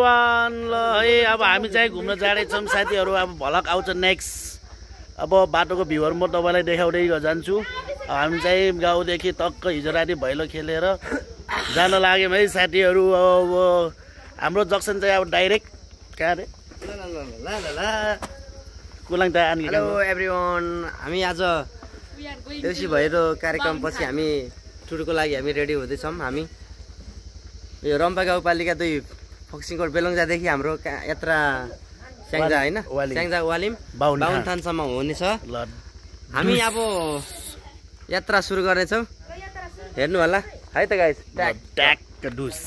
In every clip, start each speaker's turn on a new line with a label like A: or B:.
A: Everyone ल है अब हामी चाहिँ घुम्न जाँदैछौँ साथीहरू अब भलक आउँछ नेक्स्ट अब बाटोको भ्यूहरू म तपाईँलाई देखाउँदै जान्छु हामी चाहिँ गाउँदेखि टक्क हिजो राति भैलो खेलेर जान लाग्यौँ है साथीहरू अब हाम्रो जक्सन चाहिँ अब डाइरेक्ट कहाँ रे कुलाङ दानी
B: हेलो एभ्रिवान हामी आज देउसी भैलो कार्यक्रम पछि हामी टुरको लागि हामी रेडी हुँदैछौँ हामी यो रम्पा गाउँपालिका 2 फक्सिङकोट बेलङ्जादेखि हाम्रो यात्रा स्याङ्जा हैन स्याङ्जा वालिम बाहुनथानसम्म हुनेछ हामी अब यात्रा सुरु गर्नेछौँ हेर्नु होला है त गाइस
A: ट्याक डुस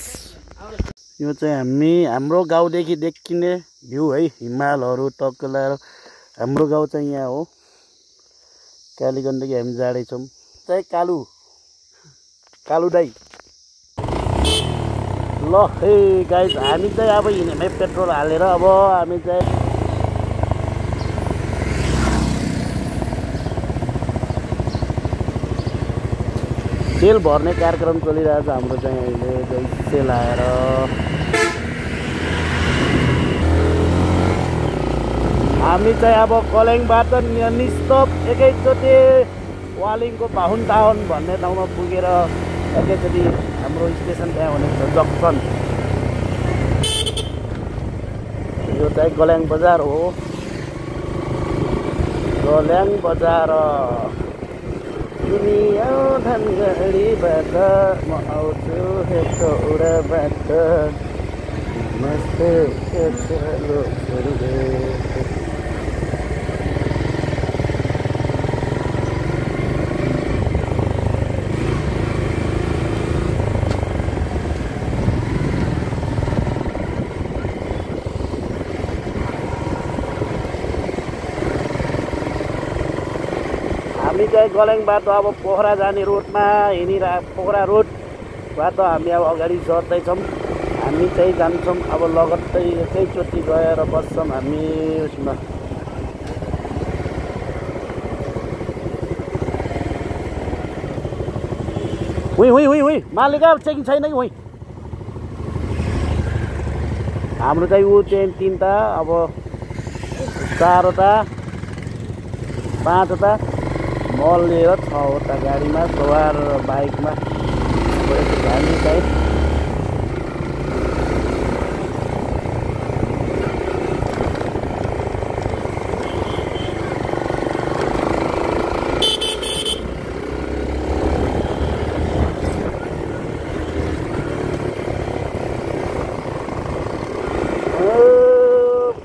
A: यो चाहिँ हाम्रो गाउँदेखि देखिने भ्यू है हिमालहरू टक्क लगाएर हाम्रो गाउँ चाहिँ यहाँ हो कालीगण्डदेखि हामी जाँदैछौँ चाहिँ कालु दाई ल है गाइस हामी चाहिँ अब हिँड्यौँ पेट्रोल हालेर अब हामी चाहिँ तेल भर्ने कार्यक्रम चलिरहेछ हाम्रो चाहिँ अहिले तेल आएर हामी चाहिँ अब कलेङबाट निस्टप एकैचोटि वालिङको बाहुनटाउन भन्ने ठाउँमा पुगेर एकैचोटि हाम्रो स्टेसन त्यहाँ हुनेछ जक्सन यो चाहिँ गल्याङ बजार हो गल्याङ बजार तिमी आऊ धनगढीबाट म आउँछु हेटौडाबाट मस्त हामी चाहिँ गल्याङबाट अब पोखरा जाने रोडमा पोखरा रोडबाट हामी अब अगाडि सर्दैछौँ हामी चाहिँ जान्छौँ अब लगत्तै एकैचोटि गएर बस्छौँ हामी उसमा हुई मालिका चेकिङ छैन कि हुई हाम्रो चाहिँ ऊ चाहिँ 3टा अब 4वटा 5वटा मल लिएर 6वटा गाडीमा सवार बाइकमा गएको हामी चाहिँ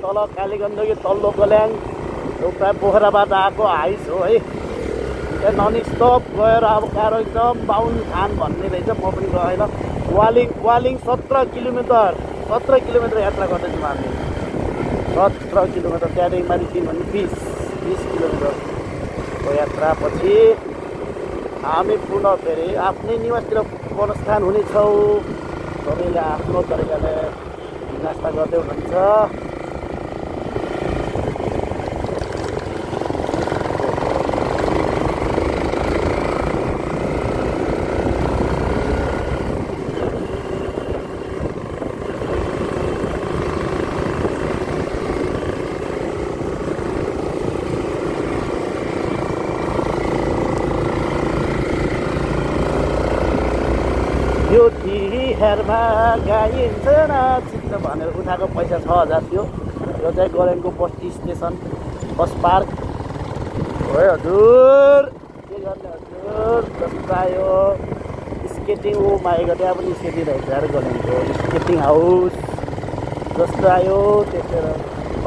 A: तल कालीगण्डकी तल्लो गल्याङ एउटा पोखराबाट आएको हाइस हो है त्यहाँ नन स्टप गएर अब गाह्रो एकदम बाहुनथान भन्ने रहेछ म पनि गएन वालिङ 17 किलोमिटर यात्रा गर्दैछौँ हामी 17 किलोमिटर त्यहाँदेखि माथि 3 भने 20 किलोमिटरको यात्रा पछि हामी पुनः फेरि आफ्नै निवासतिर पुनस्थान हुनेछौँ सबैले आफ्नो तरिकाले नास्ता गर्दै हुनुहुन्छ यो तिहारमा गाइन्छ नाचिन्छ भनेर उठाएको पैसा 6000 थियो यो चाहिँ गल्याङको बस स्टेसन बस पार्क हो हजुर के गर्ने हजुर जस्तो आयो स्केटिङ ओ माइक त्यहाँ पनि स्केटिङ रहेछ अरे गल्याङको स्केटिङ हाउस जस्तो आयो त्यसरी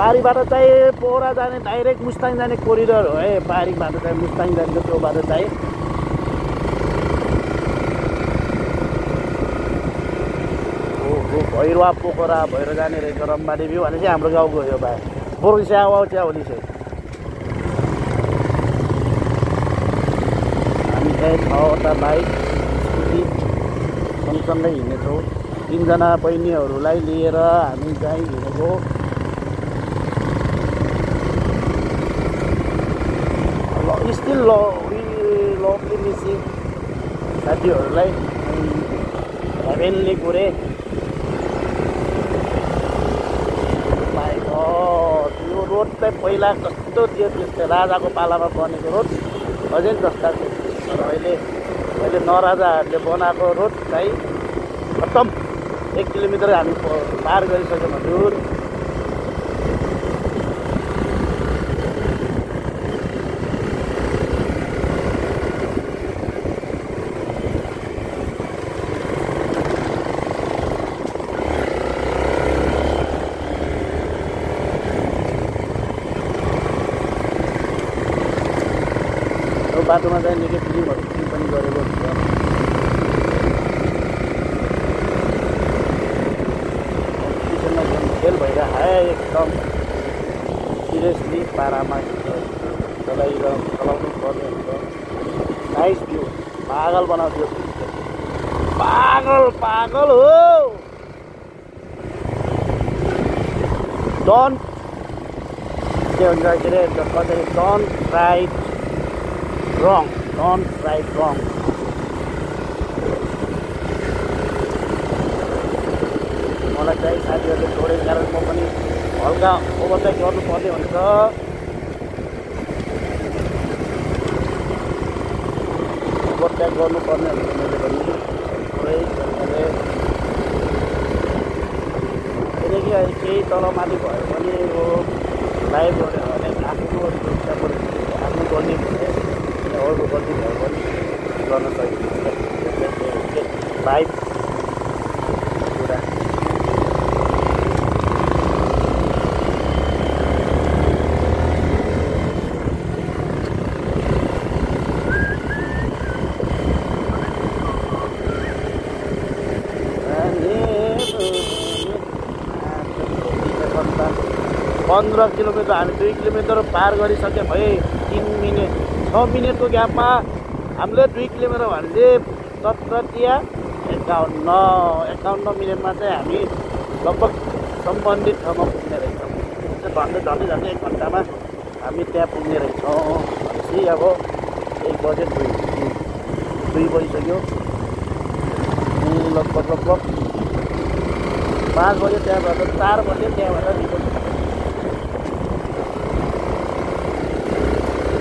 A: पारीबाट चाहिँ पोखरा जाने डाइरेक्ट मुस्ताङ जाने कोरिडोर हो है पारीबाट चाहिँ मुस्ताङ जाने त्यो बाटो चाहिँ भैरवा पोखरा भएर जाने रहेछ रम्बाडी भ्यू भने चाहिँ हाम्रो गाउँको यो भाइ बरु स्याउ च्याउली चाहिँ हामी चाहिँ 6वटा बाइक स्कुटी सँगसँगै हिँडेछौँ 3जना बहिनीहरूलाई लिएर हामी चाहिँ हिँडेको स्टिल लभली मिसिङ साथीहरूलाई हेभेनली कुरे चाहिँ पहिला कस्तो थियो त्यस्तै राजाको पालामा बनेको रोड अझै जस्ता थियो तर अहिले नराजाहरूले बनाएको रोड चाहिँ खत्तम 1 किलोमिटर हामी पार गरिसक्यौँ हजुर बाटोमा चाहिँ निकै फिल्महरू पनि गरेको हुन्छ किचनमा गेम खेल भइरहेको है एकदम सिरियसली पारामा चलाउनु पर्ने हुन्छ नाइस भ्यू पागल बनाउँथ्यो पागल हो डोन्ट के भन्छ के अरे कसरी don't try wrong, don't try wrong. मलाई चाहिँ साथीहरूले छोडेको कारण म पनि हल्का ओभरटेक गर्नुपर्ने हुन्छ ओभरटेक गर्नुपर्ने हुन्छ मैले पनि थोरै तरिकाले किनकि अहिले केही तलमाथि भयो भने यो लाइभ गऱ्यो भने आफ्नो गर्ने अरूको गल्ती भयो भने गर्न सकिन्छ लाइभ कुरा पन्ध्र किलोमिटर हामी 2 किलोमिटर पार गरिसक्यौँ है 3 मिनट 6 मिनटको ग्यापमा हामीले 2 किलोमिटर भने 57 मिनटमा चाहिँ हामी लगभग सम्बन्धित ठाउँमा पुग्ने रहेछौँ झन्डै 1 घन्टामा हामी त्यहाँ पुग्ने रहेछौँ भनेपछि अब 1 बजे 2 बजिसक्यो लगभग 5 बजे त्यहाँबाट 4 बजे त्यहाँबाट निस्क्यो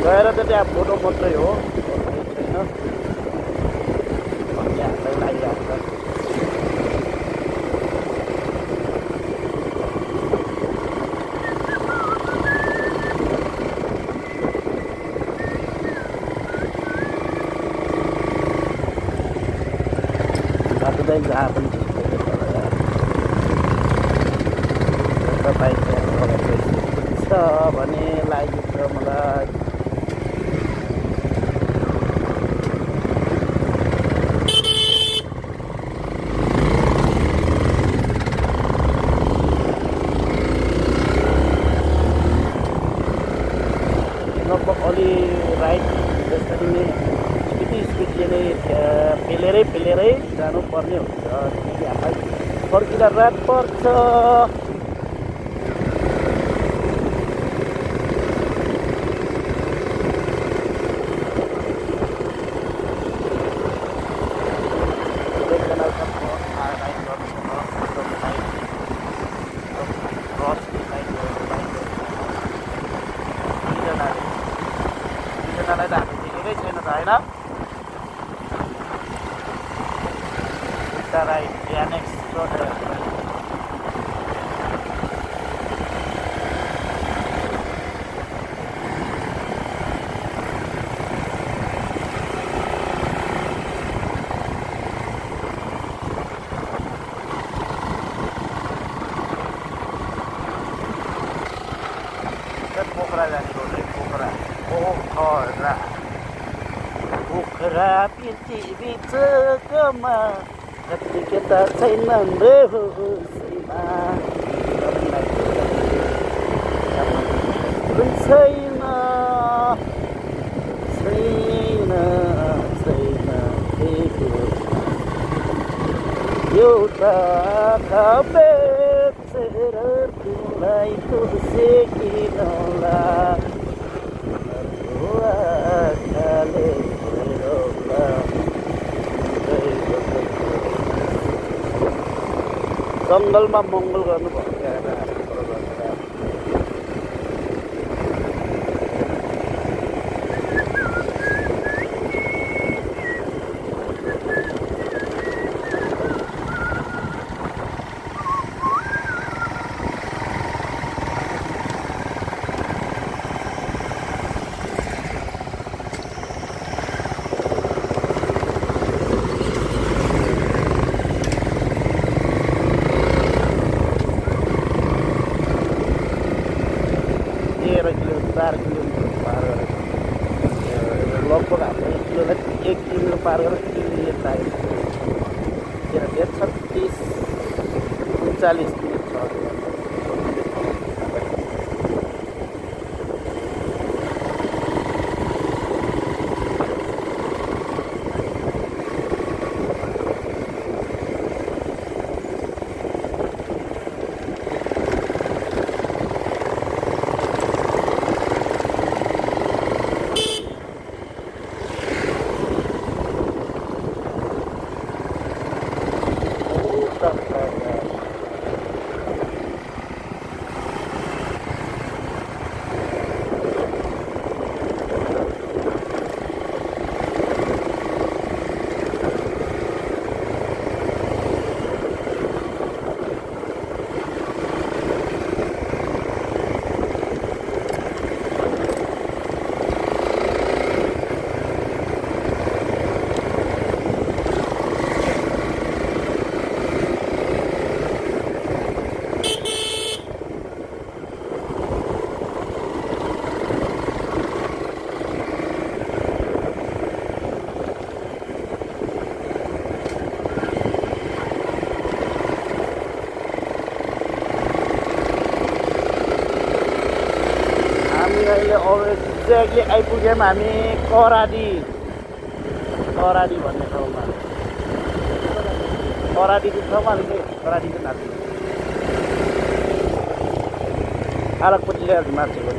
A: गएर त त्यहाँ फोटो मात्रै हो छैन भन्ने हामीलाई लागिरहेको छ बाटो चाहिँ जहाँ पनि तपाईँ छ भने लागेको छ मलाई अलि राइट त्यसरी नै स्पिडले नै पेलेरै जानुपर्ने हुन्छ किनकि हामीलाई फर्किँदा रात पर्छ right, yeah, next short Pokhara जाने रोड है पोखरा पृथ्वी चकमा कतिकता छैनन् रे होसैमा छैन एउटा बेचेर तिमीलाई खुसेकिनला जङ्गलमा मङ्गल गर्नु भयो 4 किलोमिटर पार गरेको लगभग हाम्रो 1 किलोमिटर पार गरेर 3 मिनट लाग्यो। 36 39 मिनट छ। एक्ज्याक्टली आइपुग्यौँ हामी कराडी भन्ने ठाउँमा। कराडीको ठाउँमा अलिकति कराडीको नाच्नु आलकपट्टि ल्याएर मार्चेको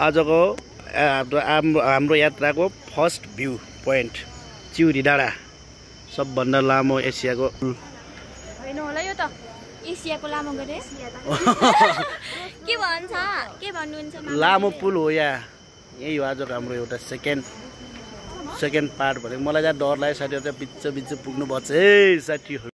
A: आजको हाम्रो यात्राको फर्स्ट भ्यू पोइन्ट चिउरी डाँडा, सबभन्दा लामो एसियाको
C: होइन होला यो त एसियाको लामो गरे के भन्छ के भन्नुहुन्छ
A: लामो पुल हो या यही हो आजको हाम्रो एउटा सेकेन्ड पार्ट भने मलाई चाहिँ डर लाग्यो साथीहरु चाहिँ बिच पुग्नु पर्छ है साथीहरु।